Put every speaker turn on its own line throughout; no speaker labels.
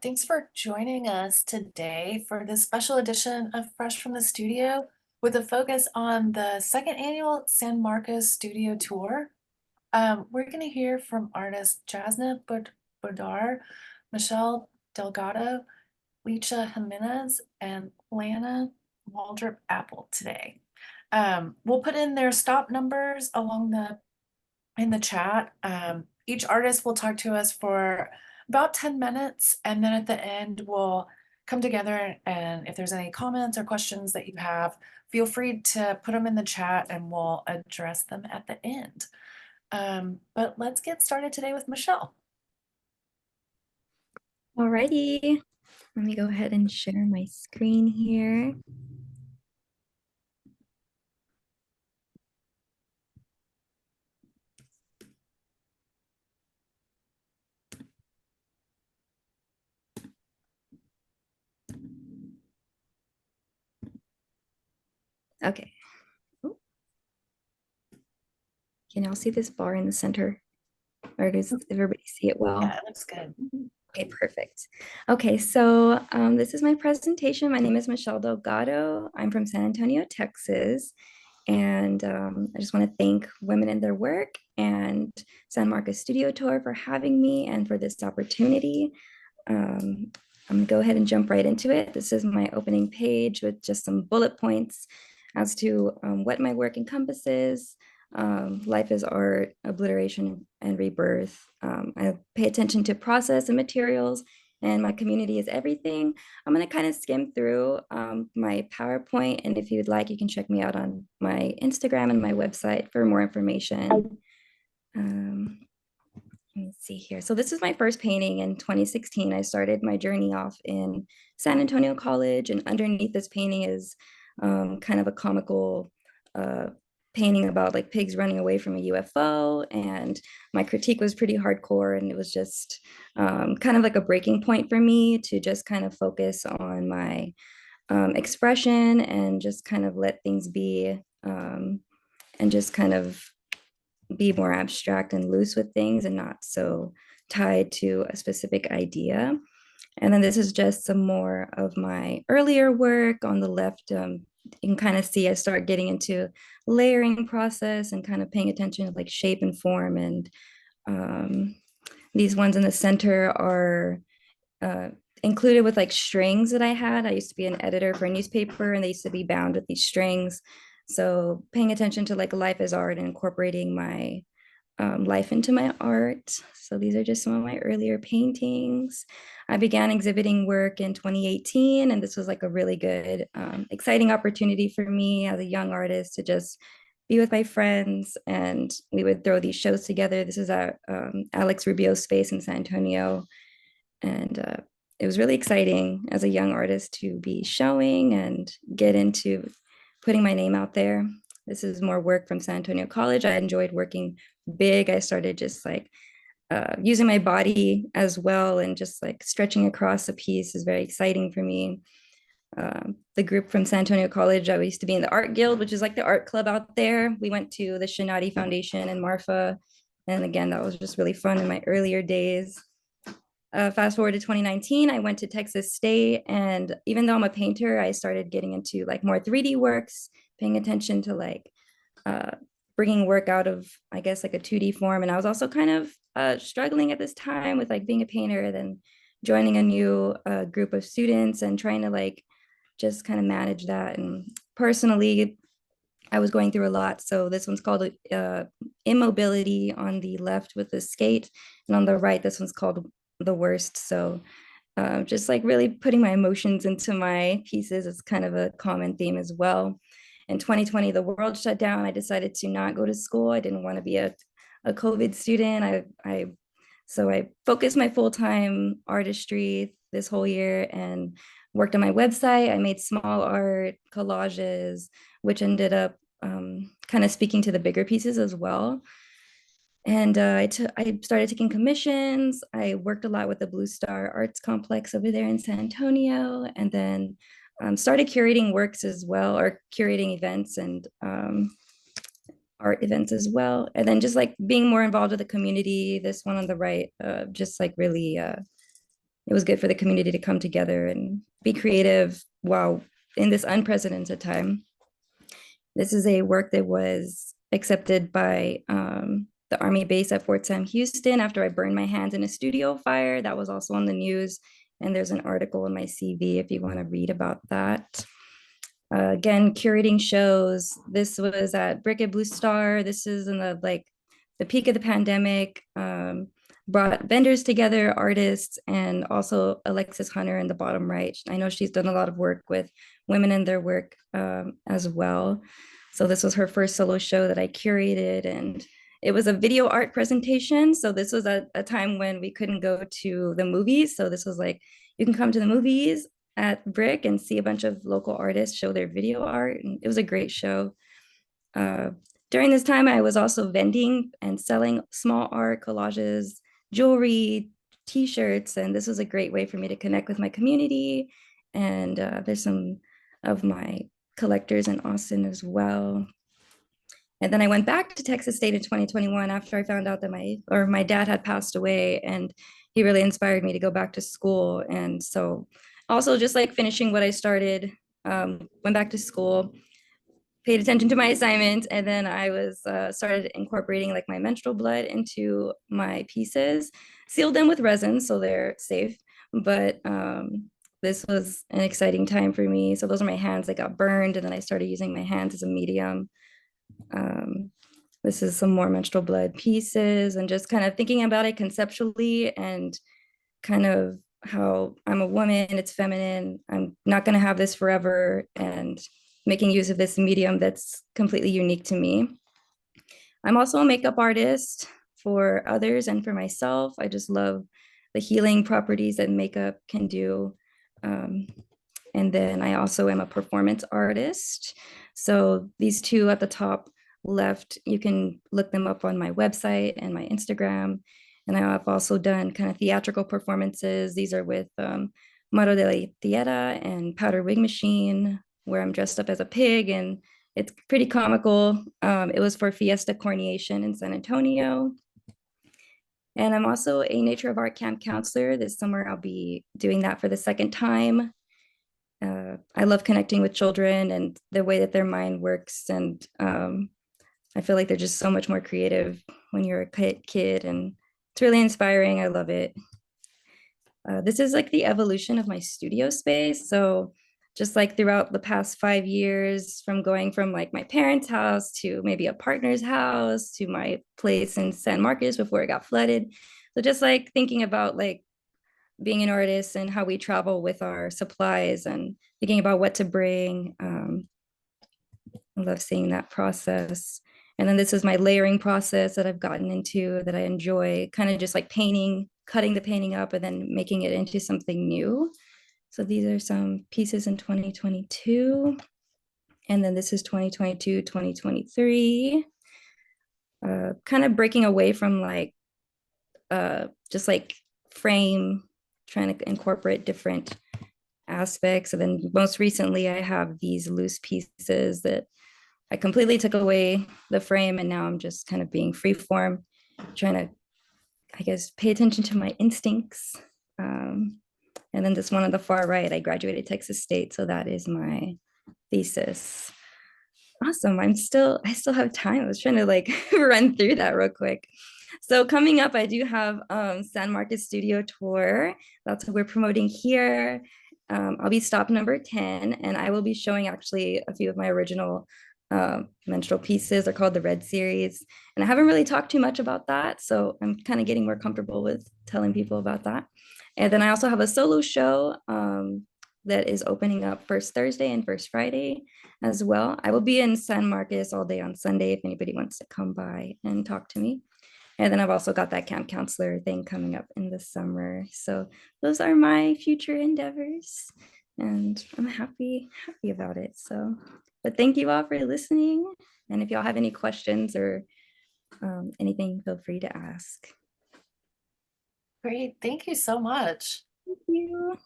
Thanks for joining us today for this special edition of Fresh from the Studio with a focus on the second annual San Marcos Studio Tour. We're going to hear from artists Jasna Boudard, Michelle Delgado, Licha Jimenez, and Lana Waldrep-Appl today. We'll put in their stop numbers in the chat. Each artist will talk to us for about 10 minutes, and then at the end we'll come together, and if there's any comments or questions that you have, feel free to put them in the chat and we'll address them at the end. But let's get started today with Michelle.
Alrighty, let me go ahead and share my screen here. Okay. Ooh. Can y'all see this bar in the center? Or does everybody see it well?
Yeah, it looks good.
Okay, perfect. Okay, so this is my presentation. My name is Michelle Delgado. I'm from San Antonio, Texas. And I just want to thank Women in Their Work and San Marcos Studio Tour for having me and for this opportunity. I'm gonna go ahead and jump right into it. This is my opening page with just some bullet points as to what my work encompasses. Life is art, obliteration, and rebirth. I pay attention to process and materials, and my community is everything. I'm gonna kind of skim through my PowerPoint, and if you'd like, you can check me out on my Instagram and my website for more information. Let me see here. So this is my first painting in 2016. I started my journey off in San Antonio College, and underneath this painting is kind of a comical painting about like pigs running away from a UFO. And my critique was pretty hardcore, and it was just kind of like a breaking point for me to just kind of focus on my expression and just kind of let things be and just kind of be more abstract and loose with things and not so tied to a specific idea. And then this is just some more of my earlier work on the left. You can kind of see I start getting into layering process and kind of paying attention to like shape and form. And these ones in the center are included with like strings that I had. I used to be an editor for a newspaper, and they used to be bound with these strings. So paying attention to like life as art and incorporating my life into my art. So these are just some of my earlier paintings. I began exhibiting work in 2018, and this was like a really good, exciting opportunity for me as a young artist to just be with my friends, and we would throw these shows together. This is at Alex Rubio's space in San Antonio, and it was really exciting as a young artist to be showing and get into putting my name out there. This is more work from San Antonio College. I enjoyed working big. I started just like using my body as well, and just like stretching across a piece is very exciting for me. The group from San Antonio College, I used to be in the Art Guild, which is like the art club out there. We went to the Shinati Foundation in Marfa. And again, that was just really fun in my earlier days. Fast forward to 2019, I went to Texas State, and even though I'm a painter, I started getting into like more 3D works, paying attention to like bringing work out of, I guess, like a 2D form. And I was also kind of struggling at this time with like being a painter, then joining a new group of students and trying to like just kind of manage that. And personally, I was going through a lot. So this one's called Immobility on the left with the skate, and on the right, this one's called The Worst. So just like really putting my emotions into my pieces is kind of a common theme as well. In 2020, the world shut down. I decided to not go to school. I didn't want to be a COVID student. So I focused my full-time artistry this whole year and worked on my website. I made small art collages, which ended up kind of speaking to the bigger pieces as well. And I started taking commissions. I worked a lot with the Blue Star Arts Complex over there in San Antonio, and then started curating works as well, or curating events and art events as well. And then just like being more involved with the community. This one on the right, just like really it was good for the community to come together and be creative while in this unprecedented time. This is a work that was accepted by the Army base at Fort Sam Houston after I burned my hands in a studio fire. That was also on the news. And there's an article in my CV if you want to read about that. Again, curating shows. This was at Brick at Blue Star. This is in the peak of the pandemic. Brought vendors together, artists, and also Alexis Hunter in the bottom right. I know she's done a lot of work with women in their work as well. So this was her first solo show that I curated, and it was a video art presentation. So this was a time when we couldn't go to the movies. So this was like, you can come to the movies at Brick and see a bunch of local artists show their video art. And it was a great show. During this time, I was also vending and selling small art, collages, jewelry, t-shirts, and this was a great way for me to connect with my community. And there's some of my collectors in Austin as well. And then I went back to Texas State in 2021 after I found out that my dad had passed away, and he really inspired me to go back to school. And so also just like finishing what I started, went back to school, paid attention to my assignments, and then I was started incorporating like my menstrual blood into my pieces, sealed them with resin so they're safe. But this was an exciting time for me. So those are my hands that got burned, and then I started using my hands as a medium. This is some more menstrual blood pieces, and just kind of thinking about it conceptually and kind of how I'm a woman, it's feminine, I'm not going to have this forever, and making use of this medium that's completely unique to me. I'm also a makeup artist for others and for myself. I just love the healing properties that makeup can do. And then I also am a performance artist. So these two at the top left, you can look them up on my website and my Instagram. And I've also done kind of theatrical performances. These are with Maro de la Tierra and Powder Wig Machine, where I'm dressed up as a pig, and it's pretty comical. It was for Fiesta Corneation in San Antonio. And I'm also a Nature of Art camp counselor. This summer, I'll be doing that for the second time. I love connecting with children and the way that their mind works. And I feel like they're just so much more creative when you're a kid, and it's really inspiring. I love it. This is like the evolution of my studio space. So just like throughout the past 5 years, from going from like my parents' house to maybe a partner's house to my place in San Marcos before it got flooded. So just like thinking about like being an artist and how we travel with our supplies and thinking about what to bring. I love seeing that process. And then this is my layering process that I've gotten into that I enjoy, kind of just like painting, cutting the painting up and then making it into something new. So these are some pieces in 2022. And then this is 2022, 2023. Kind of breaking away from like just like frame, trying to incorporate different aspects. And then most recently, I have these loose pieces that I completely took away the frame, and now I'm just kind of being free form, trying to, I guess, pay attention to my instincts. And then this one on the far right, I graduated Texas State, so that is my thesis. Awesome. I still have time. I was trying to like run through that real quick. So coming up, I do have San Marcos Studio Tour. That's what we're promoting here. I'll be stop number 10, and I will be showing actually a few of my original menstrual pieces. They're called the Red Series. And I haven't really talked too much about that, so I'm kind of getting more comfortable with telling people about that. And then I also have a solo show that is opening up first Thursday and first Friday as well. I will be in San Marcos all day on Sunday if anybody wants to come by and talk to me. And then I've also got that camp counselor thing coming up in the summer. So those are my future endeavors, and I'm happy about it. So, but thank you all for listening. And if y'all have any questions or anything, feel free to ask.
Great, thank you so much.
Thank you.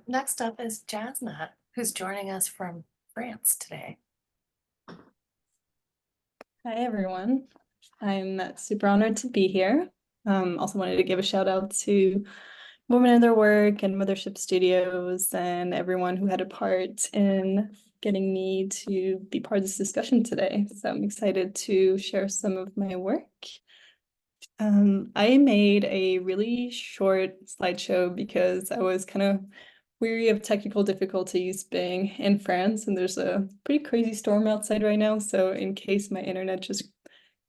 Next up is Jasna, who's joining us from France today.
Hi, everyone. I'm super honored to be here. Also wanted to give a shout out to Women in Their Work and Mothership Studios and everyone who had a part in getting me to be part of this discussion today. So I'm excited to share some of my work. I made a really short slideshow because I was kind of weary of technical difficulties being in France, and there's a pretty crazy storm outside right now. So in case my internet just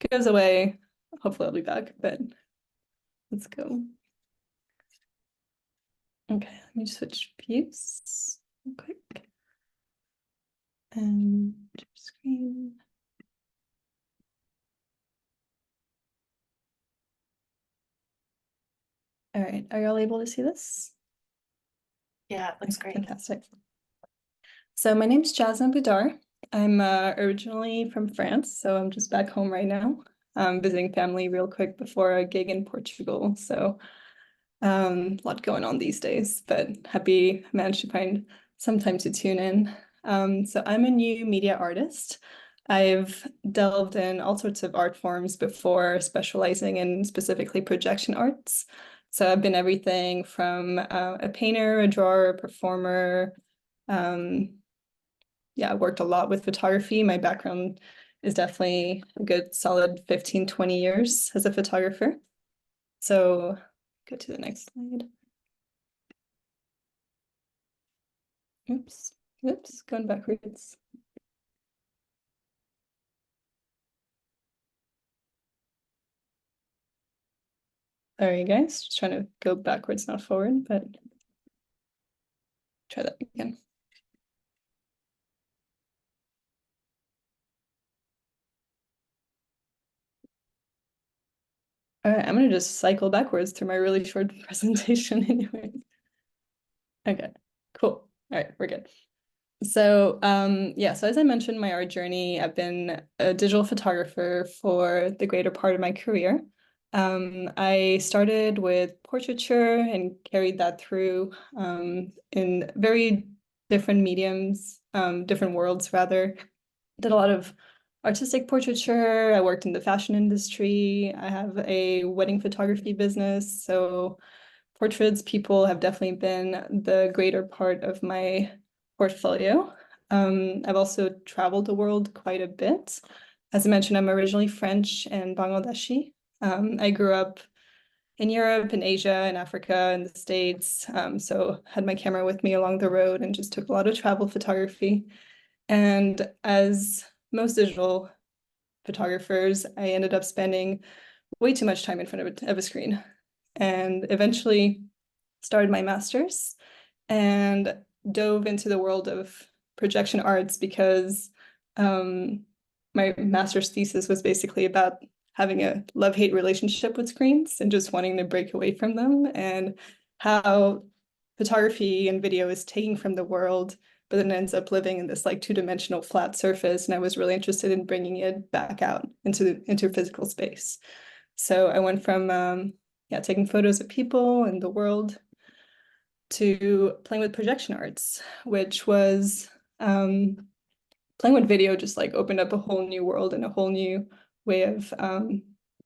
goes away, hopefully I'll be back, but let's go. Okay, let me switch views real quick. And screen. All right, are y'all able to see this?
Yeah, it looks great.
Fantastic. So my name's Jasna Boudard. I'm originally from France, so I'm just back home right now. I'm visiting family real quick before a gig in Portugal. So a lot going on these days, but happy I managed to find some time to tune in. So I'm a new media artist. I've delved in all sorts of art forms before, specializing in specifically projection arts. So I've been everything from a painter, a drawer, a performer. Yeah, I worked a lot with photography. My background is definitely a good solid 15, 20 years as a photographer. So go to the next slide. Oops, going backwards. Sorry, guys, just trying to go backwards, not forward, but try that again. All right, I'm gonna just cycle backwards through my really short presentation anyway. Okay, cool. All right, we're good. So yeah, so as I mentioned, my art journey, I've been a digital photographer for the greater part of my career. I started with portraiture and carried that through in very different mediums, different worlds rather. Did a lot of artistic portraiture. I worked in the fashion industry. I have a wedding photography business, so portraits, people have definitely been the greater part of my portfolio. I've also traveled the world quite a bit. As I mentioned, I'm originally French and Bangladeshi. I grew up in Europe, in Asia, in Africa, in the States. So had my camera with me along the road and just took a lot of travel photography. And as most digital photographers, I ended up spending way too much time in front of a screen, and eventually started my master's and dove into the world of projection arts because my master's thesis was basically about having a love-hate relationship with screens and just wanting to break away from them, and how photography and video is taken from the world but then ends up living in this like two-dimensional flat surface. And I was really interested in bringing it back out into physical space. So I went from yeah, taking photos of people and the world to playing with projection arts, which was playing with video just like opened up a whole new world and a whole new way of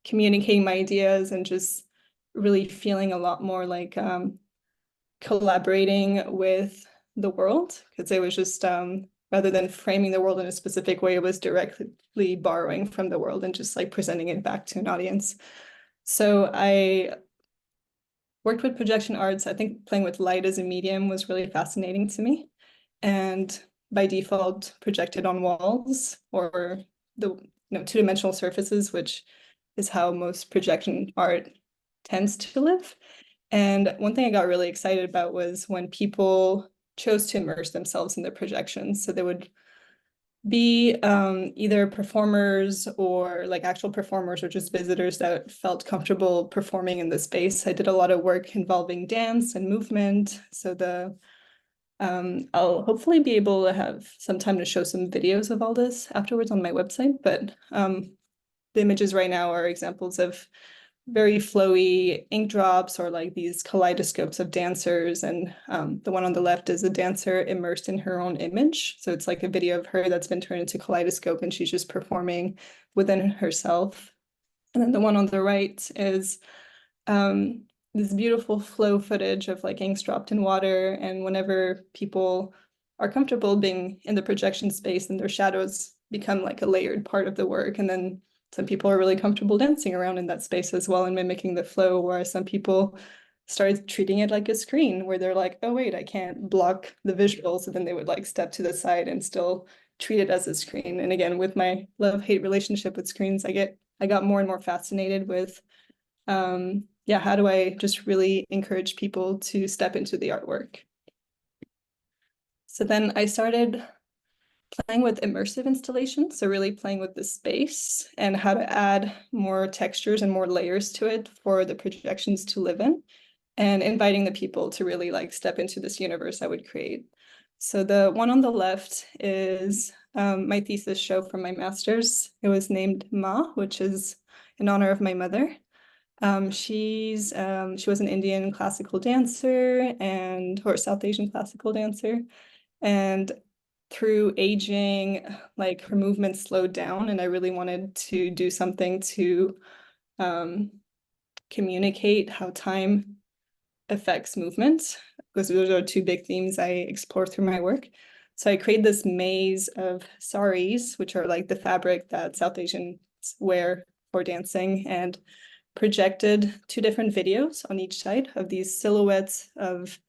communicating my ideas, and just really feeling a lot more like collaborating with the world, because it was just rather than framing the world in a specific way, it was directly borrowing from the world and just like presenting it back to an audience. So I worked with projection arts. I think playing with light as a medium was really fascinating to me, and by default projected on walls or the two-dimensional surfaces, which is how most projection art tends to live. And one thing I got really excited about was when people chose to immerse themselves in the projections. So they would be either performers or like actual performers or just visitors that felt comfortable performing in the space. I did a lot of work involving dance and movement. So I'll hopefully be able to have some time to show some videos of all this afterwards on my website. But the images right now are examples of very flowy ink drops or like these kaleidoscopes of dancers. And the one on the left is a dancer immersed in her own image. So it's like a video of her that's been turned into kaleidoscope and she's just performing within herself. And then the one on the right is this beautiful flow footage of like inks dropped in water. And whenever people are comfortable being in the projection space, and their shadows become like a layered part of the work. And then some people are really comfortable dancing around in that space as well and mimicking the flow, whereas some people started treating it like a screen where they're like, oh wait, I can't block the visuals. And then they would like step to the side and still treat it as a screen. And again, with my love-hate relationship with screens, I got more and more fascinated with how do I just really encourage people to step into the artwork? So then I started playing with immersive installations, so really playing with the space and how to add more textures and more layers to it for the projections to live in, and inviting the people to really like step into this universe I would create. So the one on the left is my thesis show from my master's. It was named Ma, which is in honor of my mother. She was an Indian classical dancer or South Asian classical dancer. And through aging, like her movement slowed down, and I really wanted to do something to communicate how time affects movement, because those are two big themes I explore through my work. So I created this maze of saris, which are like the fabric that South Asians wear for dancing, and projected two different videos on each side of these silhouettes of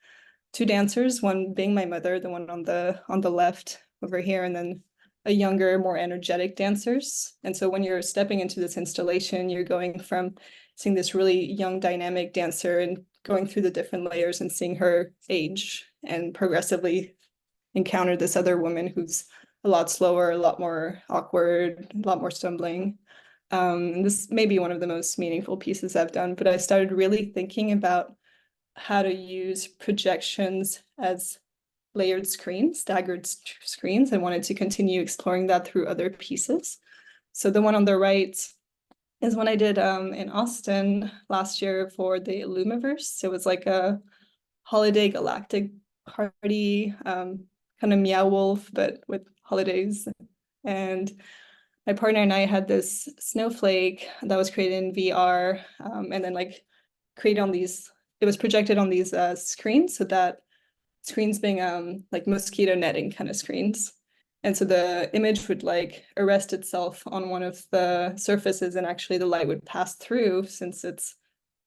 two dancers, one being my mother, the one on the left over here, and then a younger, more energetic dancers. And so when you're stepping into this installation, you're going from seeing this really young, dynamic dancer and going through the different layers and seeing her age and progressively encounter this other woman who's a lot slower, a lot more awkward, a lot more stumbling. This may be one of the most meaningful pieces I've done, but I started really thinking about how to use projections as layered screens, staggered screens. I wanted to continue exploring that through other pieces. So the one on the right is one I did in Austin last year for the Illumiverse. It was like a holiday galactic party, kind of Meow Wolf, but with holidays. And my partner and I had this snowflake that was created in VR, and then like created on these, it was projected on these screens, so that screens being like mosquito netting kind of screens. And so the image would like arrest itself on one of the surfaces, and actually the light would pass through, since it's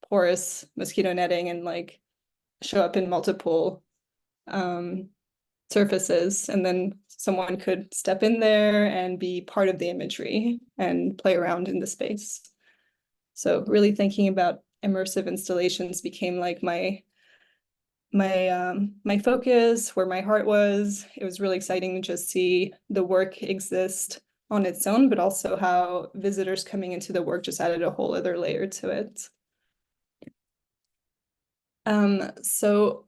porous mosquito netting, and like show up in multiple surfaces, and then someone could step in there and be part of the imagery and play around in the space. So really thinking about immersive installations became like my focus, where my heart was. It was really exciting to just see the work exist on its own, but also how visitors coming into the work just added a whole other layer to it. So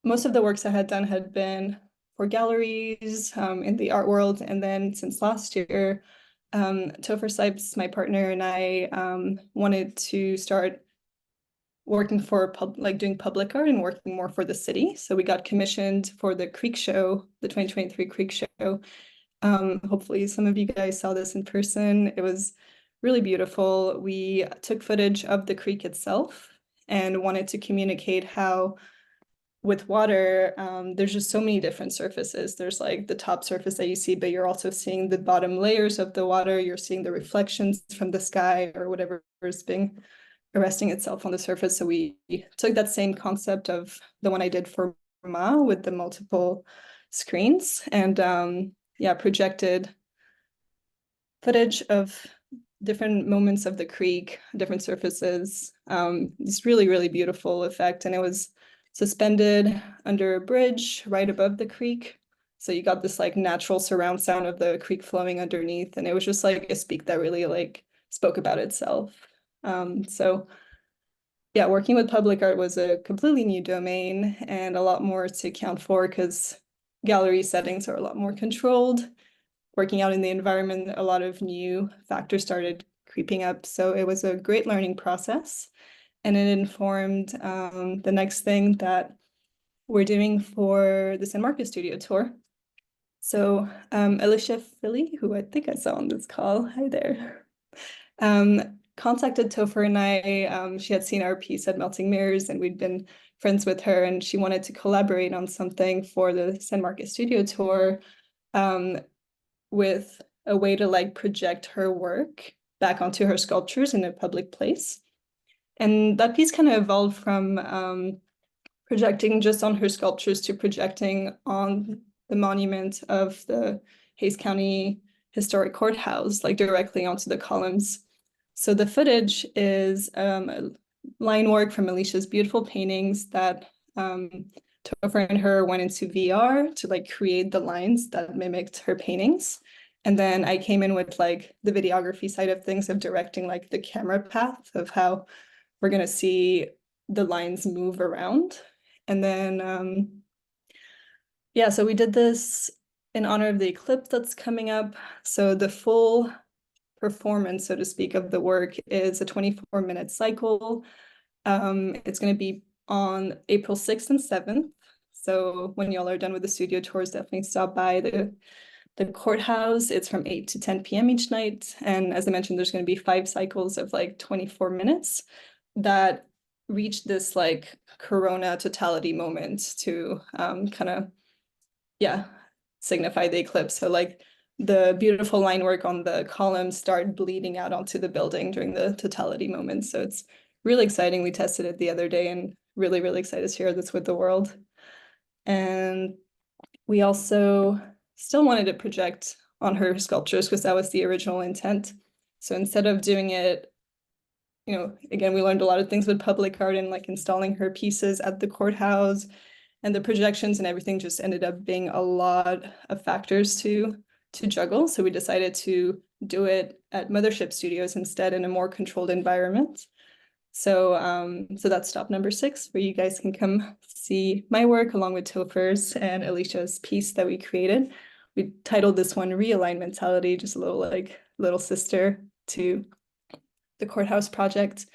most of the works I had done had been for galleries in the art world. And then since last year, Topher Sipes, my partner, and I wanted to start working for doing public art and working more for the city. So we got commissioned for the Creek Show, the 2023 Creek Show. Hopefully some of you guys saw this in person. It was really beautiful. We took footage of the creek itself and wanted to communicate how with water, there's just so many different surfaces. There's like the top surface that you see, but you're also seeing the bottom layers of the water. You're seeing the reflections from the sky or whatever is being arresting itself on the surface. So we took that same concept of the one I did for Ma with the multiple screens, and projected footage of different moments of the creek, different surfaces. This really, really beautiful effect. And it was suspended under a bridge right above the creek. So you got this like natural surround sound of the creek flowing underneath. And it was just like a speak that really like spoke about itself. So yeah, working with public art was a completely new domain and a lot more to account for, because gallery settings are a lot more controlled. Working out in the environment, a lot of new factors started creeping up. So it was a great learning process, and it informed the next thing that we're doing for the San Marcos studio tour. So Alicia Philly, who I think I saw on this call, hi there, contacted Topher and I. She had seen our piece at Melting Mirrors and we'd been friends with her, and she wanted to collaborate on something for the San Marcos studio tour, with a way to like project her work back onto her sculptures in a public place. And that piece kind of evolved from projecting just on her sculptures to projecting on the monument of the Hays County Historic Courthouse, like directly onto the columns. So the footage is line work from Alicia's beautiful paintings that Topher and her went into VR to like create the lines that mimicked her paintings. And then I came in with like the videography side of things, of directing like the camera path of how we're gonna see the lines move around. And then yeah, so we did this in honor of the eclipse that's coming up. So the full performance, so to speak, of the work is a 24-minute cycle. It's going to be on April 6th and 7th. So when y'all are done with the studio tours, definitely stop by the courthouse. It's from 8 to 10 p.m. each night. And as I mentioned, there's going to be 5 cycles of like 24 minutes that reach this like corona totality moment to kind of, yeah, signify the eclipse. So like the beautiful line work on the columns start bleeding out onto the building during the totality moment. So it's really exciting. We tested it the other day and really, really excited to share this with the world. And we also still wanted to project on her sculptures because that was the original intent. So instead of doing it, you know, again, we learned a lot of things with public art and like installing her pieces at the courthouse, and the projections and everything just ended up being a lot of factors to juggle. So we decided to do it at Mothership Studios instead, in a more controlled environment. So so that's stop number 6, where you guys can come see my work along with Topher's and Alicia's piece that we created. We titled this one Realign Mentality, just a little like little sister to the courthouse project.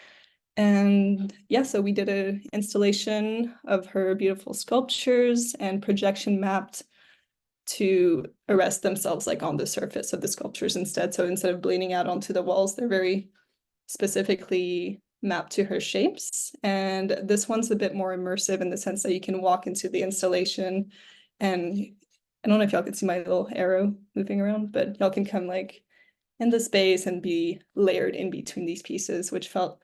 And yeah, so we did an installation of her beautiful sculptures and projection mapped to arrest themselves like on the surface of the sculptures instead. So instead of bleeding out onto the walls, they're very specifically mapped to her shapes. And this one's a bit more immersive in the sense that you can walk into the installation, and I don't know if y'all can see my little arrow moving around, but y'all can come like in the space and be layered in between these pieces, which felt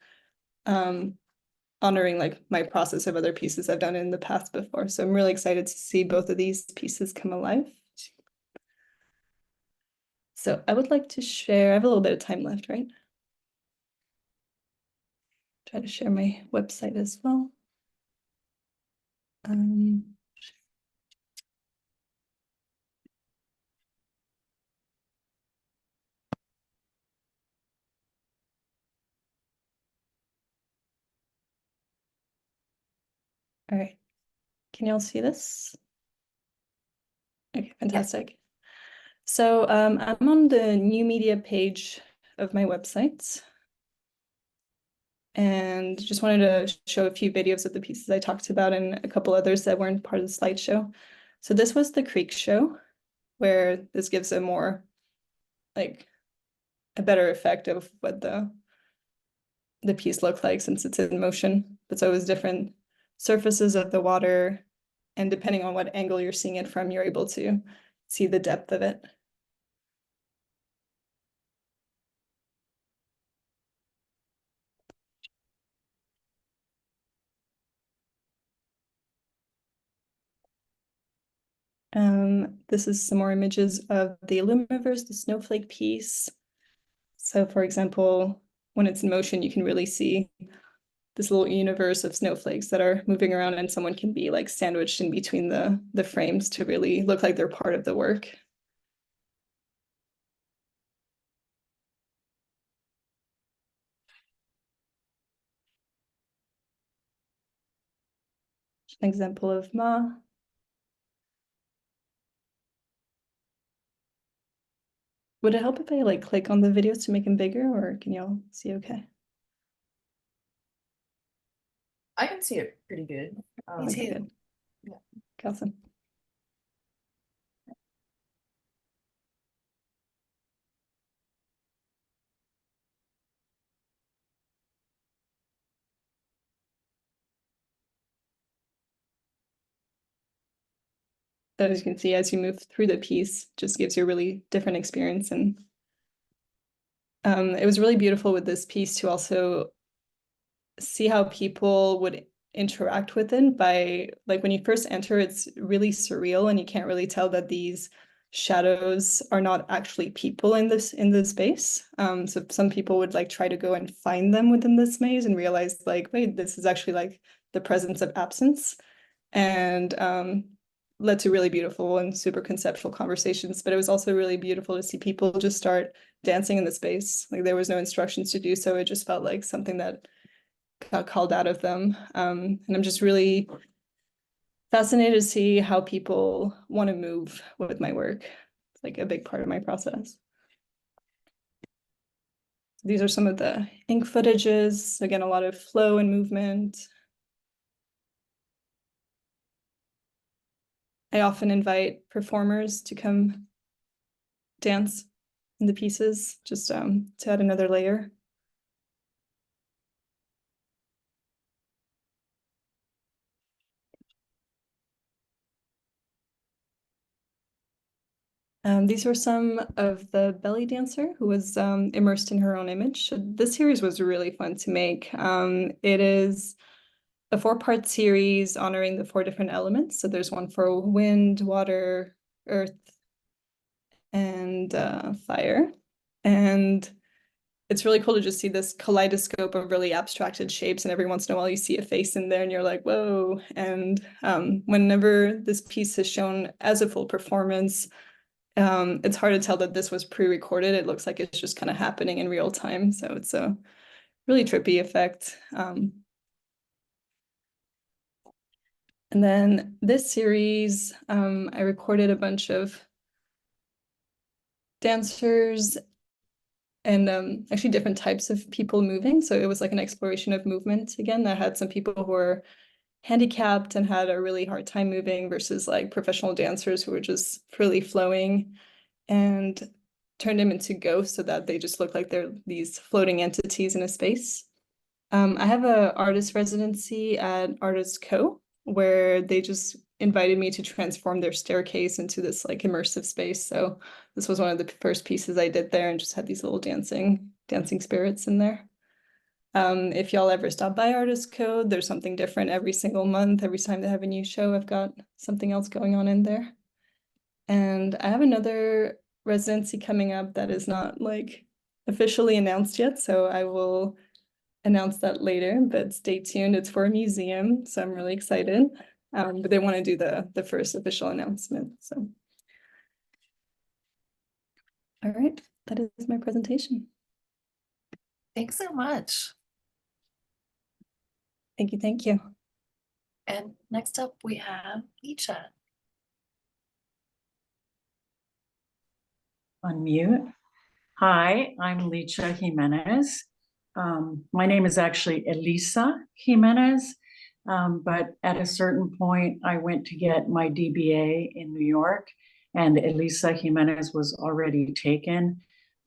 honoring like my process of other pieces I've done in the past before. So I'm really excited to see both of these pieces come alive. So I would like to share, I have a little bit of time left, right? Try to share my website as well. All right, can y'all see this? Okay, fantastic. So I'm on the new media page of my website, and just wanted to show a few videos of the pieces I talked about and a couple others that weren't part of the slideshow. So this was the Creek show, where this gives a more like a better effect of what the piece looked like since it's in motion. But so it was different surfaces of the water, and depending on what angle you're seeing it from, you're able to see the depth of it. This is some more images of the Illumiverse, the snowflake piece. So for example, when it's in motion, you can really see this little universe of snowflakes that are moving around, and someone can be like sandwiched in between the frames to really look like they're part of the work. An example of Ma. Would it help if I like click on the videos to make them bigger, or can y'all see okay?
I can see it pretty good.
Me
Okay,
too.
good.
Yeah.
Awesome. that, as you can see, as you move through the piece, just gives you a really different experience. And it was really beautiful with this piece to also see how people would interact with it by, like, when you first enter, it's really surreal and you can't really tell that these shadows are not actually people in the space. So some people would like try to go and find them within this maze and realize like, wait, this is actually like the presence of absence, and led to really beautiful and super conceptual conversations. But it was also really beautiful to see people just start dancing in the space. Like there was no instructions to do so. It just felt like something that got called out of them. And I'm just really fascinated to see how people want to move with my work. It's like a big part of my process. These are some of the ink footages. Again, a lot of flow and movement. I often invite performers to come dance in the pieces, just to add another layer. These were some of the belly dancer who was immersed in her own image. This series was really fun to make. It is a 4-part series honoring the 4 different elements. So there's one for wind, water, earth, and fire. And it's really cool to just see this kaleidoscope of really abstracted shapes, and every once in a while you see a face in there and you're like, whoa. And whenever this piece is shown as a full performance, it's hard to tell that this was pre-recorded. It looks like it's just kind of happening in real time. So it's a really trippy effect. And then this series, I recorded a bunch of dancers and actually different types of people moving. So it was like an exploration of movement. Again, I had some people who were handicapped and had a really hard time moving versus like professional dancers who were just freely flowing, and turned them into ghosts so that they just look like they're these floating entities in a space. I have an artist residency at Artist Co, where they just invited me to transform their staircase into this like immersive space. So this was one of the first pieces I did there, and just had these little dancing spirits in there. If y'all ever stop by Artist Co, there's something different every single month. Every time they have a new show, I've got something else going on in there. And I have another residency coming up that is not like officially announced yet, so I will announce that later, but stay tuned. It's for a museum, so I'm really excited. But they want to do the first official announcement. So, all right, that is my presentation.
Thanks so much.
Thank you, thank you.
And next up we have Licha.
Unmute. Hi, I'm Licha Jimenez. My name is actually Elisa Jimenez, but at a certain point I went to get my DBA in New York, and Elisa Jimenez was already taken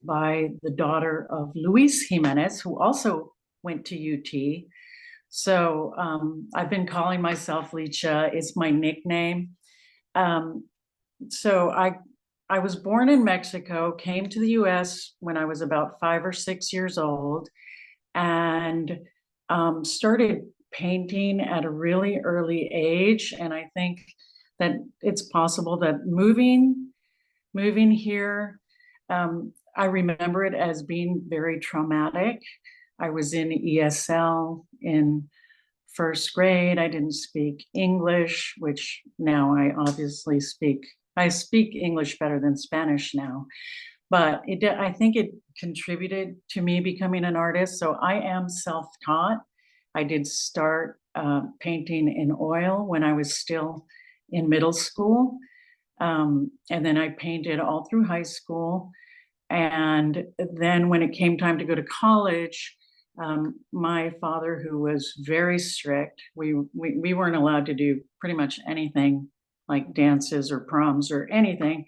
by the daughter of Luis Jimenez, who also went to UT. So I've been calling myself Licha. It's my nickname. So I was born in Mexico, came to the US when I was about 5 or 6 years old, and started painting at a really early age. And I think that it's possible that moving here, I remember it as being very traumatic. I was in ESL in first grade. I didn't speak English, which now I obviously speak. I speak English better than Spanish now, but I think it contributed to me becoming an artist. So I am self-taught. I did start painting in oil when I was still in middle school. And then I painted all through high school. And then when it came time to go to college, my father, who was very strict, we weren't allowed to do pretty much anything like dances or proms or anything.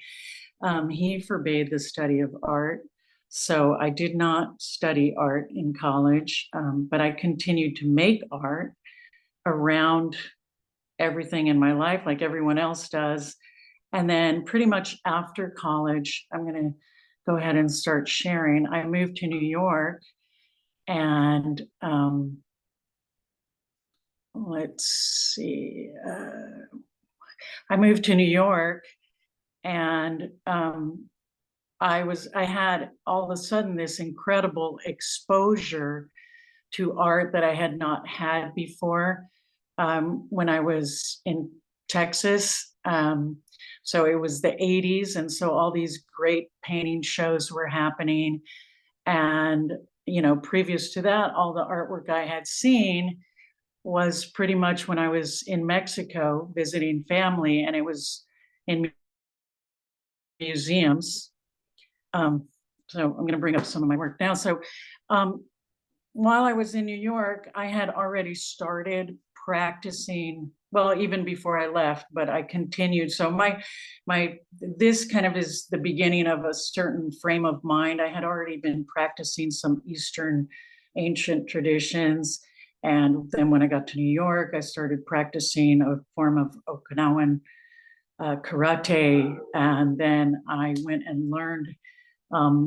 He forbade the study of art. So I did not study art in college, but I continued to make art around everything in my life like everyone else does. And then pretty much after college, I'm going to go ahead and start sharing. I moved to New York, and let's see, I moved to New York, and I had all of a sudden this incredible exposure to art that I had not had before when I was in Texas. So it was the 80s, and so all these great painting shows were happening. And, you know, previous to that, all the artwork I had seen was pretty much when I was in Mexico visiting family, and it was in museums. So I'm going to bring up some of my work now. So while I was in New York, I had already started practicing, well, even before I left, but I continued. So this kind of is the beginning of a certain frame of mind. I had already been practicing some Eastern ancient traditions. And then when I got to New York, I started practicing a form of Okinawan karate. And then I went and learned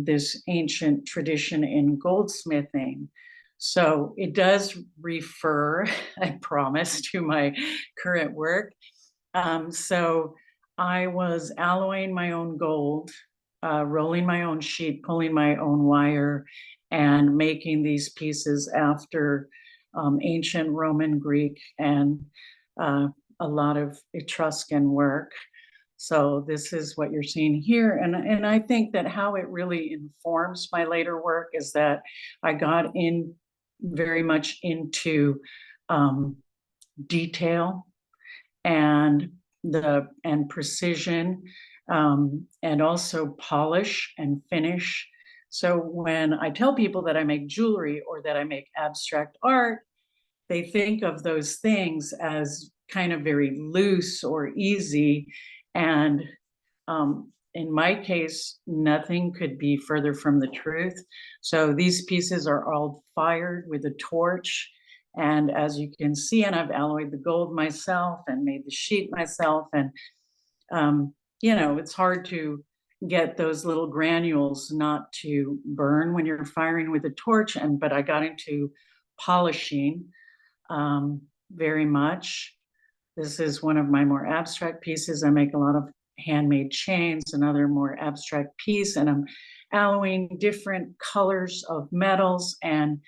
this ancient tradition in goldsmithing. So it does refer, I promise, to my current work. So I was alloying my own gold, rolling my own sheet, pulling my own wire, and making these pieces after ancient Roman, Greek, and a lot of Etruscan work. So this is what you're seeing here. And I think that how it really informs my later work is that I got in very much into detail and precision, and also polish and finish. So when I tell people that I make jewelry or that I make abstract art, they think of those things as kind of very loose or easy. And in my case, nothing could be further from the truth. So these pieces are all fired with a torch. And as you can see, and I've alloyed the gold myself and made the sheet myself. And, you know, it's hard to get those little granules not to burn when you're firing with a torch. But I got into polishing very much. This is one of my more abstract pieces. I make a lot of handmade chains, another more abstract piece, and I'm alloying different colors of metals and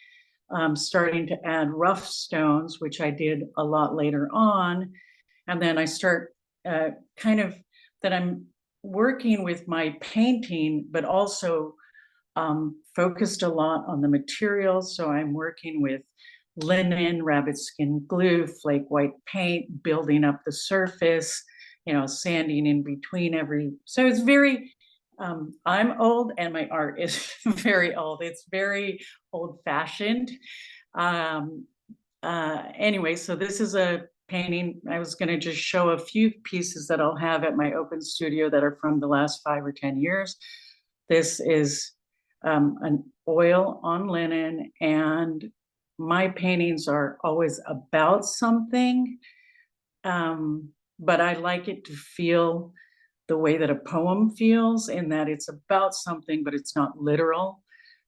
starting to add rough stones, which I did a lot later on. And then I start kind of that I'm working with my painting, but also focused a lot on the materials. So I'm working with linen, rabbit skin glue, flake white paint, building up the surface, you know, sanding in between every, so it's very, I'm old and my art is very old. It's very old fashioned. Anyway, so this is a painting. I was going to just show a few pieces that I'll have at my open studio that are from the last 5 or 10 years. This is an oil on linen, and my paintings are always about something, but I like it to feel the way that a poem feels, in that it's about something, but it's not literal.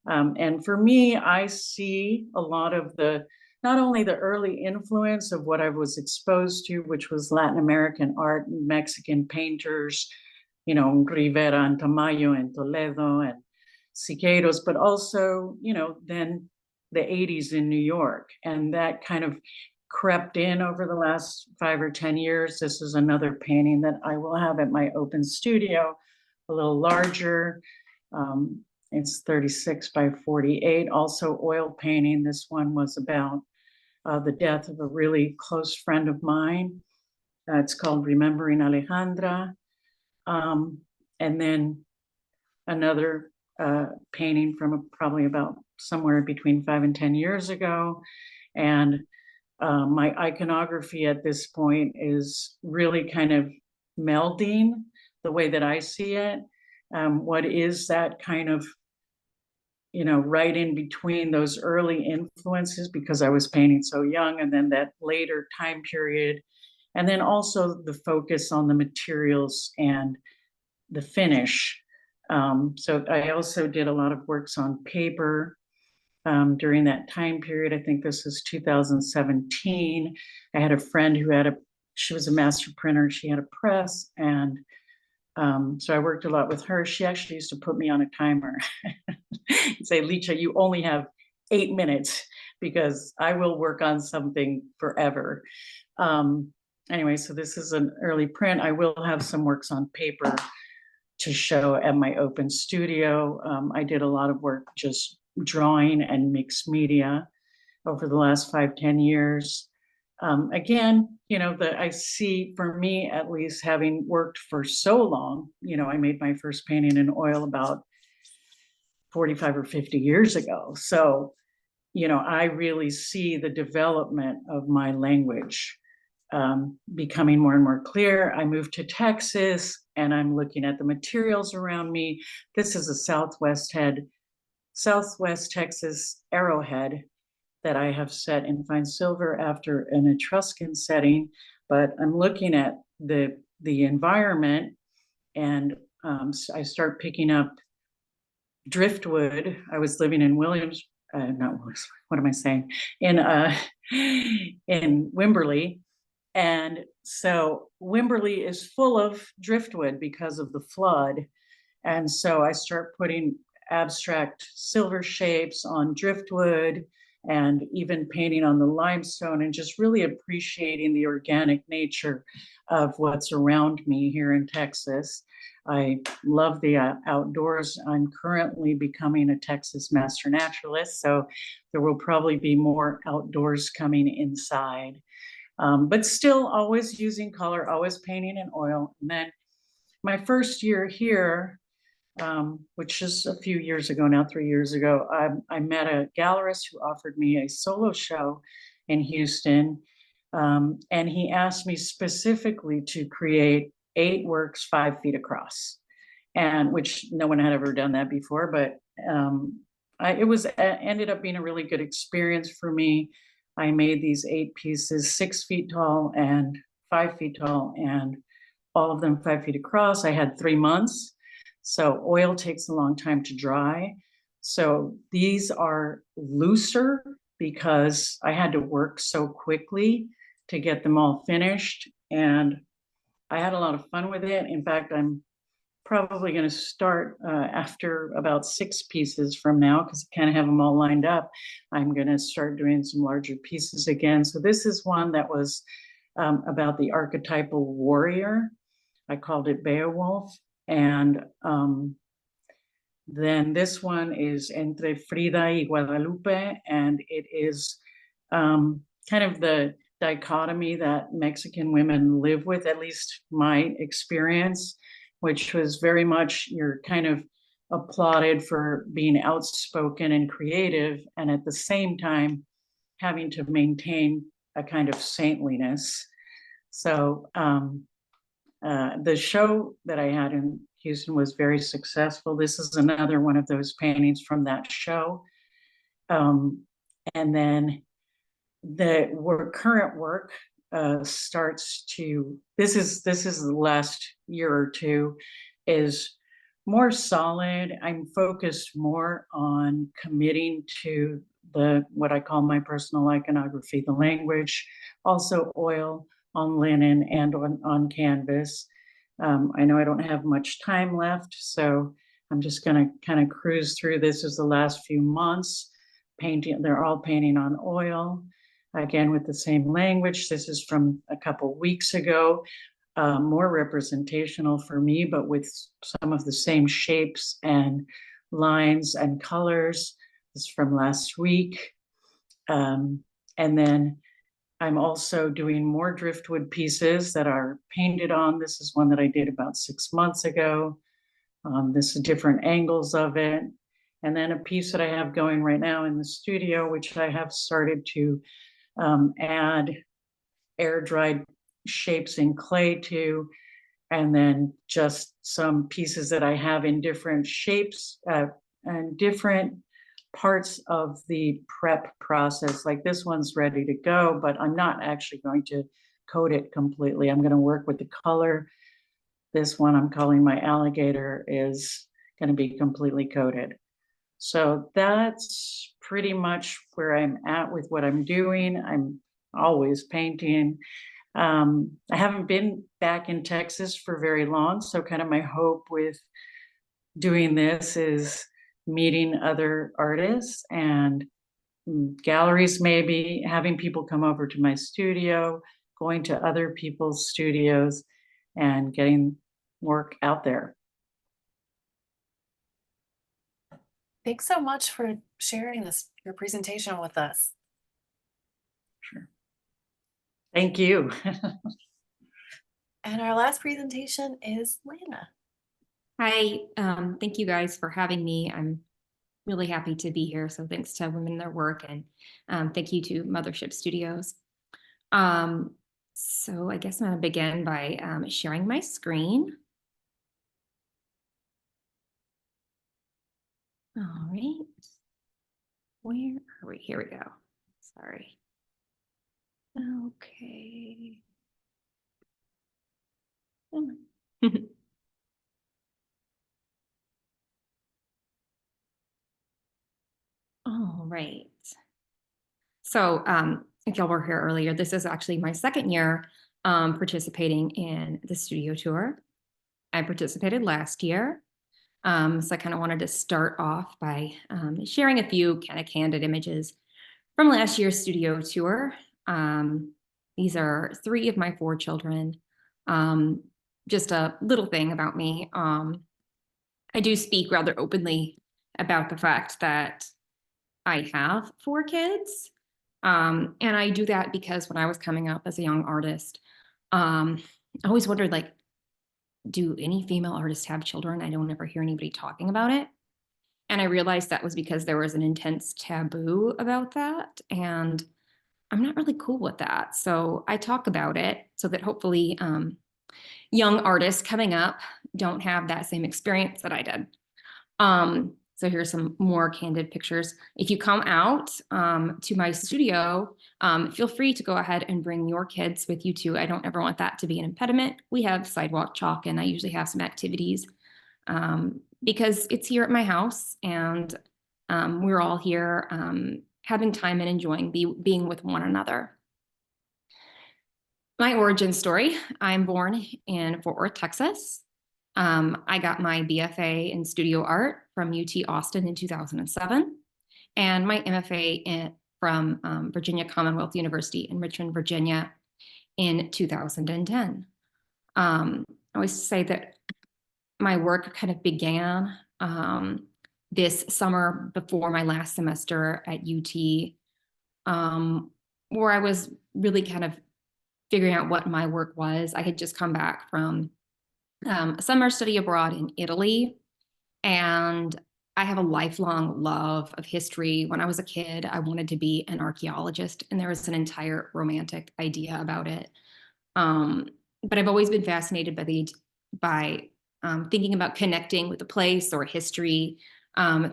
And for me, I see a lot of the, not only the early influence of what I was exposed to, which was Latin American art, Mexican painters, you know, Rivera and Tamayo and Toledo and Siqueiros, but also, you know, then the 80s in New York. And that kind of crept in over the last 5 or 10 years. This is another painting that I will have at my open studio, a little larger. It's 36 by 48, also oil painting. This one was about the death of a really close friend of mine. It's called Remembering Alejandra. And then another painting from probably about somewhere between 5 and 10 years ago. And my iconography at this point is really kind of melding the way that I see it. What is that kind of, you know, right in between those early influences, because I was painting so young, and then that later time period And then also the focus on the materials and the finish. So I also did a lot of works on paper during that time period. I think this is 2017. I had a friend who she was a master printer. She had a press, and so I worked a lot with her. She actually used to put me on a timer and say, Licha, you only have 8 minutes because I will work on something forever. Anyway, so this is an early print. I will have some works on paper to show at my open studio. I did a lot of work just drawing and mixed media over the last 5-10 years. Again, I see, for me at least, having worked for so long, I made my first painting in oil about 45 or 50 years ago. So, I really see the development of my language becoming more and more clear. I moved to Texas and I'm looking at the materials around me. This is a Southwest Texas arrowhead that I have set in fine silver after an Etruscan setting, but I'm looking at the environment, and so I start picking up driftwood. I was living in in Wimberley. And so Wimberley is full of driftwood because of the flood. And so I start putting abstract silver shapes on driftwood and even painting on the limestone, and just really appreciating the organic nature of what's around me here in Texas. I love the outdoors. I'm currently becoming a Texas master naturalist, so there will probably be more outdoors coming inside. But still always using color, always painting in oil. And then my first year here, which is a few years ago now, 3 years ago, I met a gallerist who offered me a solo show in Houston. And he asked me specifically to create 8 works 5 feet across, and which no one had ever done that before, but it ended up being a really good experience for me. I made these 8 pieces, 6 feet tall and 5 feet tall, and all of them 5 feet across. I had 3 months. So oil takes a long time to dry. So these are looser because I had to work so quickly to get them all finished. And I had a lot of fun with it. In fact, I'm probably going to start after about 6 pieces from now, because I kind of have them all lined up. I'm going to start doing some larger pieces again. So this is one that was about the archetypal warrior. I called it Beowulf. And then this one is Entre Frida y Guadalupe, and it is kind of the dichotomy that Mexican women live with, at least my experience, which was very much, you're kind of applauded for being outspoken and creative, and at the same time having to maintain a kind of saintliness. So the show that I had in Houston was very successful. This is another one of those paintings from that show. And then the current work starts to, this is the last year or two, is more solid. I'm focused more on committing to what I call my personal iconography, the language, also oil on linen and on canvas. I know I don't have much time left, so I'm just going to kind of cruise through. This is the last few months painting. They're all painting on oil, again with the same language. This is from a couple weeks ago, more representational for me, but with some of the same shapes and lines and colors. This is from last week. And then I'm also doing more driftwood pieces that are painted on. This is one that I did about 6 months ago. This is different angles of it. And then a piece that I have going right now in the studio, which I have started to add air-dried shapes in clay to, and then just some pieces that I have in different shapes and different parts of the prep process. Like this one's ready to go, but I'm not actually going to coat it completely. I'm going to work with the color. This one I'm calling my alligator is going to be completely coated. So that's pretty much where I'm at with what I'm doing. I'm always painting. I haven't been back in Texas for very long, so kind of my hope with doing this is meeting other artists and galleries, maybe having people come over to my studio, going to other people's studios and getting work out there.
Thanks so much for sharing your presentation with us.
Sure. Thank you.
And our last presentation is Lena.
Hi, thank you guys for having me. I'm really happy to be here. So thanks to Women in Their Work, and thank you to Mothership Studios. So I guess I'm going to begin by sharing my screen. All right. Where are we? Here we go. Sorry. Okay. Come on. All right. So if y'all were here earlier, this is actually my second year participating in the studio tour. I participated last year. So I kind of wanted to start off by sharing a few kind of candid images from last year's studio tour. These are 3 of my 4 children. Just a little thing about me. I do speak rather openly about the fact that I have 4 kids. And I do that because when I was coming up as a young artist, I always wondered, like, do any female artists have children? I don't ever hear anybody talking about it. And I realized that was because there was an intense taboo about that. And I'm not really cool with that. So I talk about it so that hopefully young artists coming up don't have that same experience that I did. So here's some more candid pictures. If you come out to my studio, feel free to go ahead and bring your kids with you too. I don't ever want that to be an impediment. We have sidewalk chalk, and I usually have some activities because it's here at my house, and we're all here having time and enjoying being with one another. My origin story: I'm born in Fort Worth, Texas. I got my BFA in studio art from UT Austin in 2007, and my MFA from Virginia Commonwealth University in Richmond, Virginia in 2010. I always say that my work kind of began this summer before my last semester at UT, where I was really kind of figuring out what my work was. I had just come back from a summer study abroad in Italy, and I have a lifelong love of history. When I was a kid, I wanted to be an archaeologist, and there was an entire romantic idea about it. But I've always been fascinated by thinking about connecting with a place or history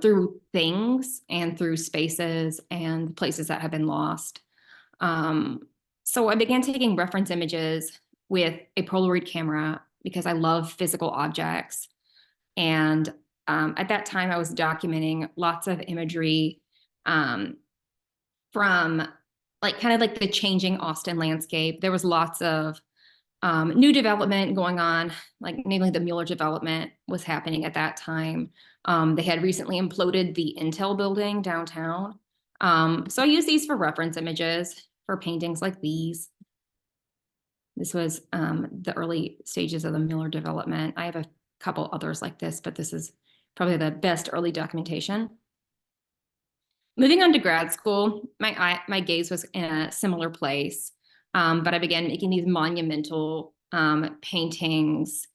through things and through spaces and places that have been lost. So I began taking reference images with a Polaroid camera because I love physical objects. And at that time, I was documenting lots of imagery from kind of like the changing Austin landscape. There was lots of new development going on, like namely the Mueller development was happening at that time. They had recently imploded the Intel building downtown. So I use these for reference images for paintings like these. This was the early stages of the Mueller development. I have a couple others like this, but this is probably the best early documentation. Moving on to grad school, my gaze was in a similar place, but I began making these monumental paintings.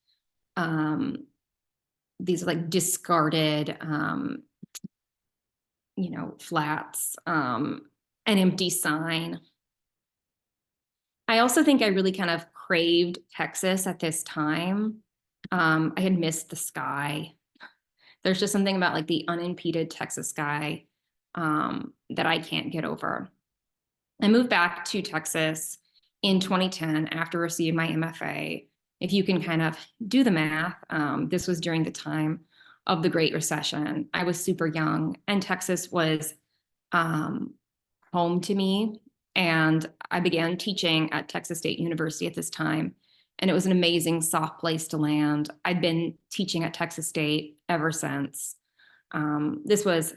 These are like discarded, flats, an empty sign. I also think I really kind of craved Texas at this time. I had missed the sky. There's just something about like the unimpeded Texas sky that I can't get over. I moved back to Texas in 2010 after receiving my MFA. If you can kind of do the math, this was during the time of the Great Recession. I was super young, and Texas was home to me. And I began teaching at Texas State University at this time. And it was an amazing, soft place to land. I'd been teaching at Texas State ever since. This was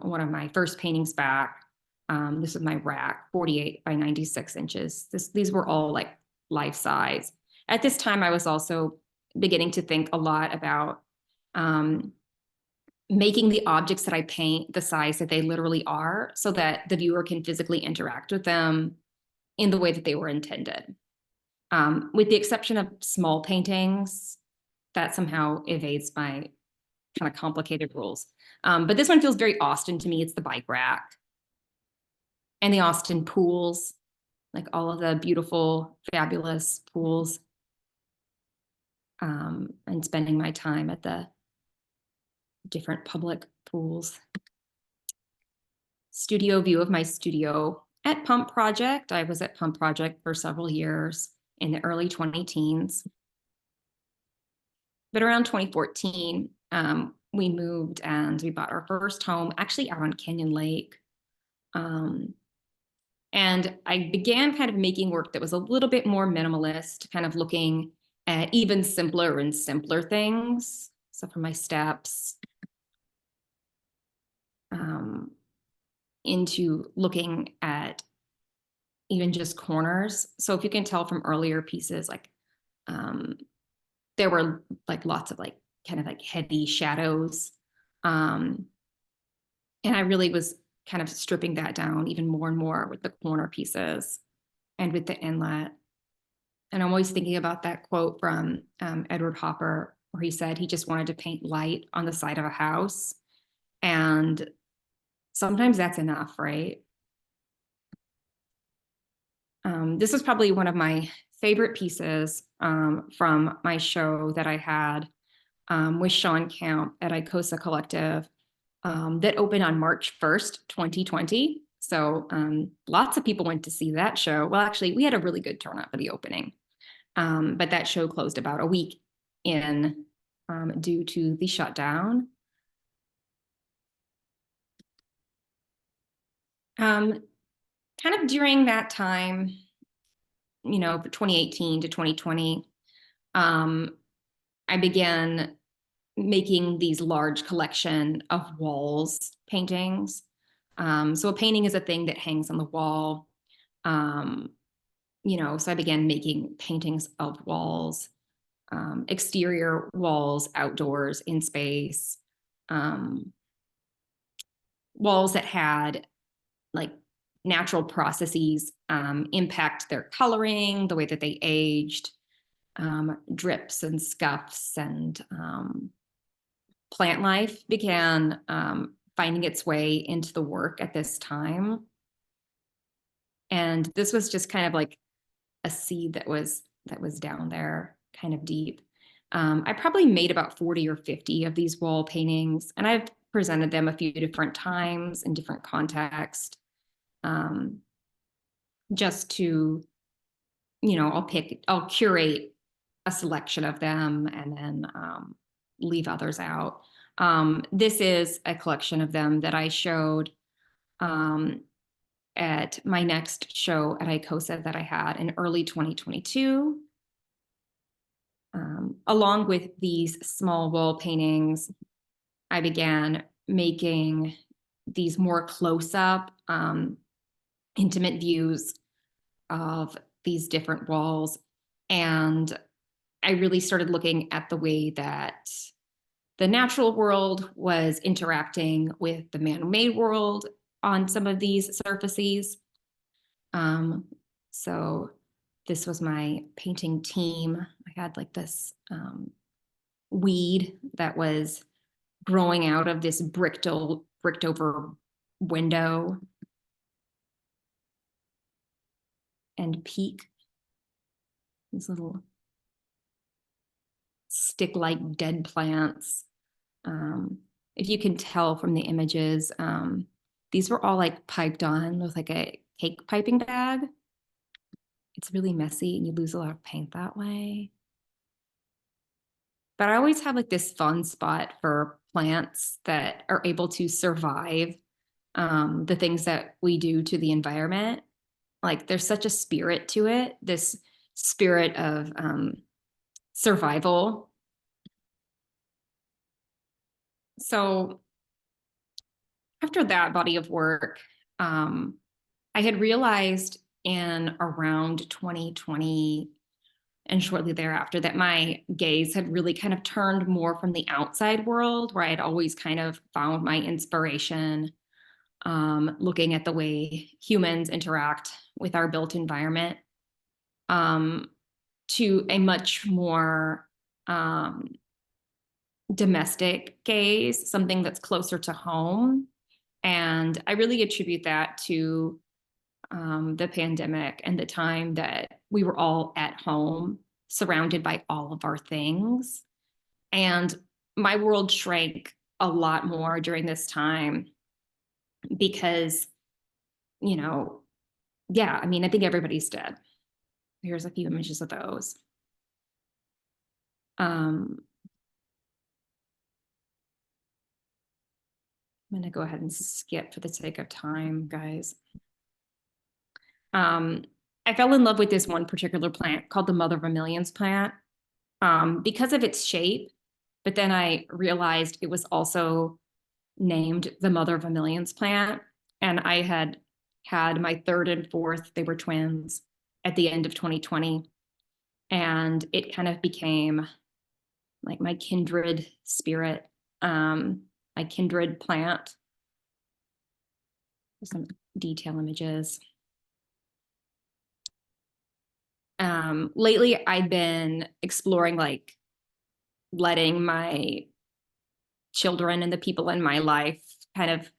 one of my first paintings back. This is my rack, 48 by 96 inches. These were all like life size. At this time, I was also beginning to think a lot about making the objects that I paint the size that they literally are, so that the viewer can physically interact with them in the way that they were intended. With the exception of small paintings, that somehow evades my kind of complicated rules. But this one feels very Austin to me. It's the bike rack and the Austin pools, like all of the beautiful, fabulous pools. And spending my time at the different public pools. Studio view of my studio at Pump Project. I was at Pump Project for several years in the early 20-teens. But around 2014, we moved and we bought our first home, actually out on Canyon Lake. And I began kind of making work that was a little bit more minimalist, kind of looking at even simpler and simpler things. So for my steps, into looking at even just corners. So if you can tell from earlier pieces, like there were like lots of like kind of like heavy shadows. And I really was kind of stripping that down even more and more with the corner pieces and with the inlet. And I'm always thinking about that quote from Edward Hopper, where he said he just wanted to paint light on the side of a house. And sometimes that's enough, right? This was probably one of my favorite pieces from my show that I had with Sean Camp at Icosa Collective that opened on March 1st, 2020. So lots of people went to see that show. Well, actually, we had a really good turnout for the opening, but that show closed about a week in due to the shutdown. Kind of during that time, you know, 2018 to 2020, I began making these large collection of walls paintings. So a painting is a thing that hangs on the wall. You know, so I began making paintings of walls, exterior walls, outdoors, in space, walls that had like natural processes impact their coloring, the way that they aged, drips and scuffs, and plant life began finding its way into the work at this time. And this was just kind of like a seed that was down there kind of deep. I probably made about 40 or 50 of these wall paintings, and I've presented them a few different times in different contexts. Just to, you know, I'll curate a selection of them and then leave others out. This is a collection of them that I showed at my next show at Icosa that I had in early 2022. Along with these small wall paintings, I began making these more close-up, intimate views of these different walls. And I really started looking at the way that the natural world was interacting with the man-made world on some of these surfaces. So this was my painting team. I had like this weed that was growing out of this bricked over window. And peak, these little stick-like dead plants. If you can tell from the images, these were all like piped on with like a cake piping bag. it's really messy and you lose a lot of paint that way. But I always have like this fun spot for plants that are able to survive the things that we do to the environment. Like there's such a spirit to it, this spirit of survival. So after that body of work, I had realized in around 2020 and shortly thereafter that my gaze had really kind of turned more from the outside world, where I had always kind of found my inspiration looking at the way humans interact with our built environment, to a much more domestic gaze, something that's closer to home. And I really attribute that to the pandemic and the time that we were all at home, surrounded by all of our things. And my world shrank a lot more during this time because, you know, yeah, I mean, I think everybody's dead. Here's a few images of those. I'm going to go ahead and skip for the sake of time, guys. I fell in love with this one particular plant called the Mother of a Millions plant because of its shape, but then I realized it was also named the Mother of a Millions plant. And I had my third and fourth, they were twins, at the end of 2020. And it kind of became like my kindred spirit, my kindred plant. Some detail images. Lately, I've been exploring like letting my children and the people in my life kind of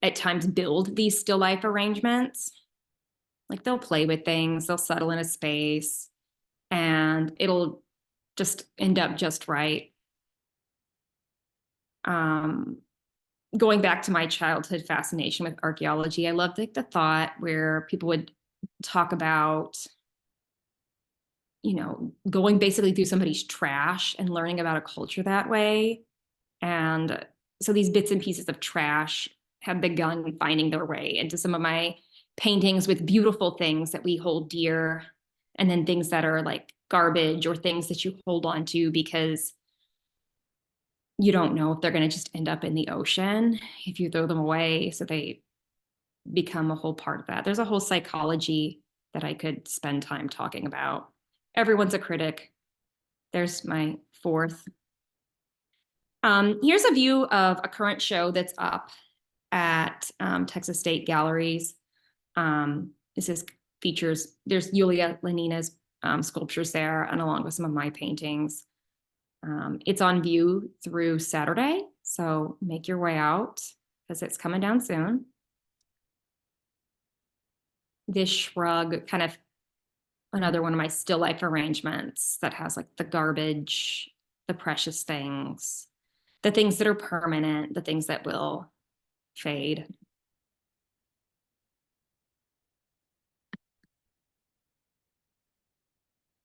at times build these still life arrangements. Like they'll play with things, they'll settle in a space, and it'll just end up just right. Going back to my childhood fascination with archaeology, I loved like the thought where people would talk about, you know, going basically through somebody's trash and learning about a culture that way. And so these bits and pieces of trash have begun finding their way into some of my paintings with beautiful things that we hold dear, and then things that are like garbage or things that you hold on to because you don't know if they're going to just end up in the ocean if you throw them away. So they become a whole part of that. There's a whole psychology that I could spend time talking about. Everyone's a critic. There's my fourth. Here's a view of a current show that's up at Texas State Galleries. This features, there's Yulia Lenina's sculptures there, and along with some of my paintings. It's on view through Saturday, so make your way out because it's coming down soon. This shrug, kind of another one of my still life arrangements that has like the garbage, the precious things, the things that are permanent, the things that will fade.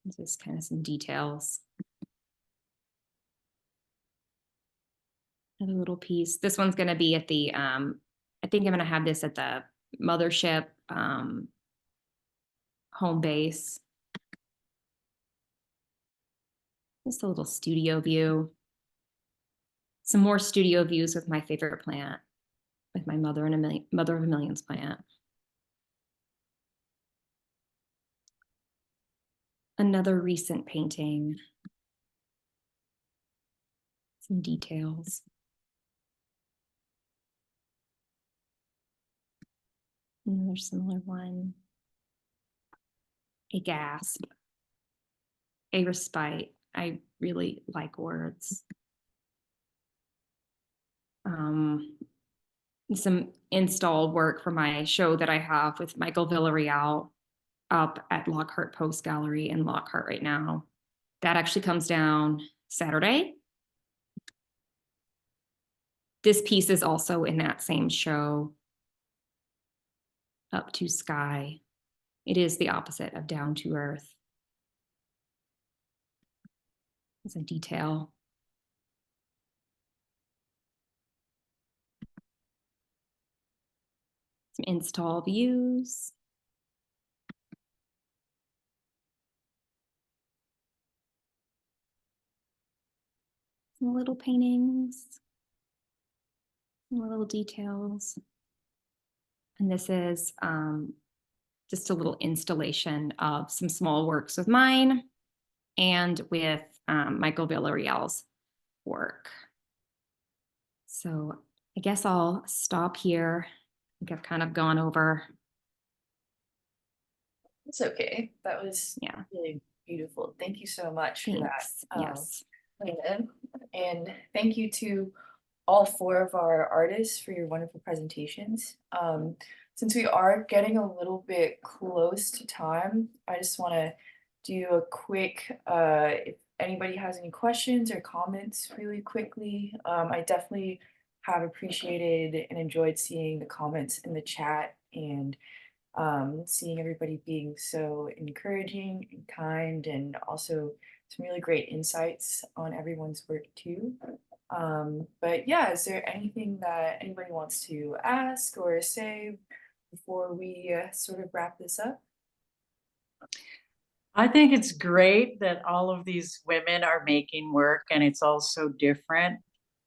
This is kind of some details. Another little piece. This one's going to be at the, I think I'm going to have this at the mothership home base. Just a little studio view. Some more studio views with my favorite plant, with my Mother of a Millions plant. Another recent painting. Some details. Another similar one. A gasp. A respite. I really like words. Some installed work for my show that I have with Michael Villarreal up at Lockhart Post Gallery in Lockhart right now. That actually comes down Saturday. This piece is also in that same show, Up to Sky. It is the opposite of down to earth. It's a detail. Some install views. Some little paintings. Some little details. And this is just a little installation of some small works of mine and with Michael Villarreal's work. So I guess I'll stop here. I think I've kind of gone over.
It's okay. That was
Yeah.
really beautiful. Thank you so much for that.
Thanks. Yes.
Lena. And thank you to all 4 of our artists for your wonderful presentations. Since we are getting a little bit close to time, I just want to do a quick, if anybody has any questions or comments really quickly, I definitely have appreciated and enjoyed seeing the comments in the chat and seeing everybody being so encouraging and kind, and also some really great insights on everyone's work too. But yeah, is there anything that anybody wants to ask or say before we sort of wrap this up?
I think it's great that all of these women are making work, and it's all so different,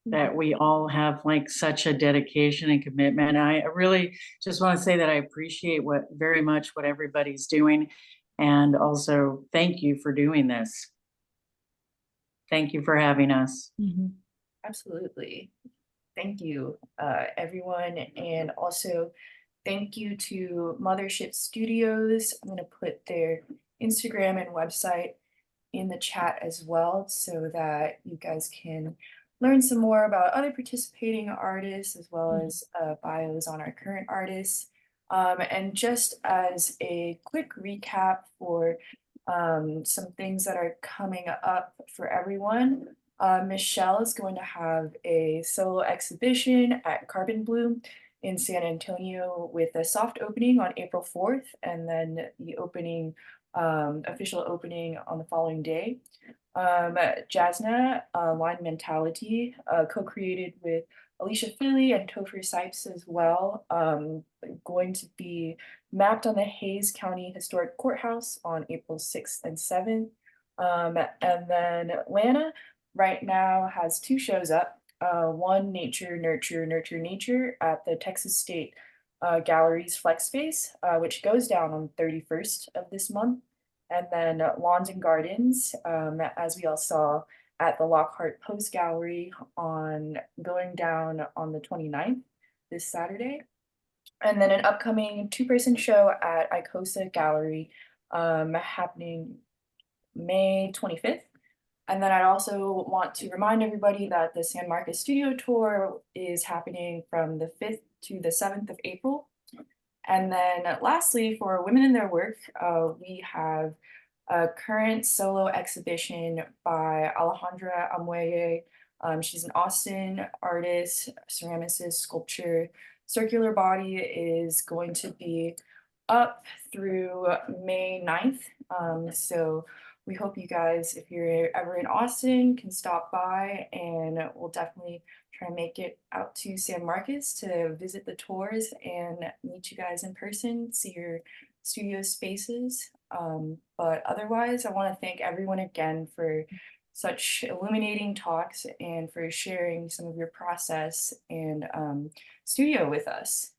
that we all have like such a dedication and commitment. I really just want to say that I appreciate very much what everybody's doing, and also thank you for doing this. Thank you for having us.
Absolutely. Thank you, everyone. And also thank you to Mothership Studios. I'm going to put their Instagram and website in the chat as well, so that you guys can learn some more about other participating artists, as well as bios on our current artists. And just as a quick recap for some things that are coming up for everyone, Michelle is going to have a solo exhibition at Carbon Bloom in San Antonio with a soft opening on April 4th, and then the opening, official opening on the following day. Jasna, Line Mentality, co-created with Alicia Philly and Topher Sipes as well, going to be mapped on the Hayes County Historic Courthouse on April 6th and 7th. And then Lana right now has 2 shows up. One, Nature, Nurture, Nurture, Nature at the Texas State Gallery's Flex Space, which goes down on the 31st of this month. And then Lawns and Gardens, as we all saw at the Lockhart Post Gallery, going down on the 29th, this Saturday. And then an upcoming 2-person show at Icosa Gallery, happening May 25th. And then I'd also want to remind everybody that the San Marcos Studio Tour is happening from the 5th to the 7th of April. And then lastly, for Women in Their Work, we have a current solo exhibition by Alejandra Amuelle. She's an Austin artist, ceramicist, sculpture. Circular Body is going to be up through May 9th. So we hope you guys, if you're ever in Austin, can stop by, and we'll definitely try and make it out to San Marcos to visit the tours and meet you guys in person, see your studio spaces. But otherwise, I want to thank everyone again for such illuminating talks and for sharing some of your process and studio with us.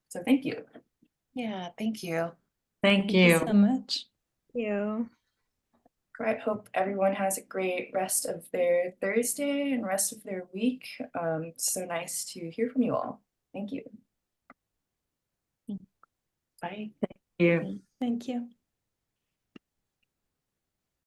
So thank you.
Yeah, thank you.
Thank
Thank you
you.
so much.
You.
Great. Hope everyone has a great rest of their Thursday and rest of their week. So nice to hear from you all. Thank you. Bye.
You.
Thank you.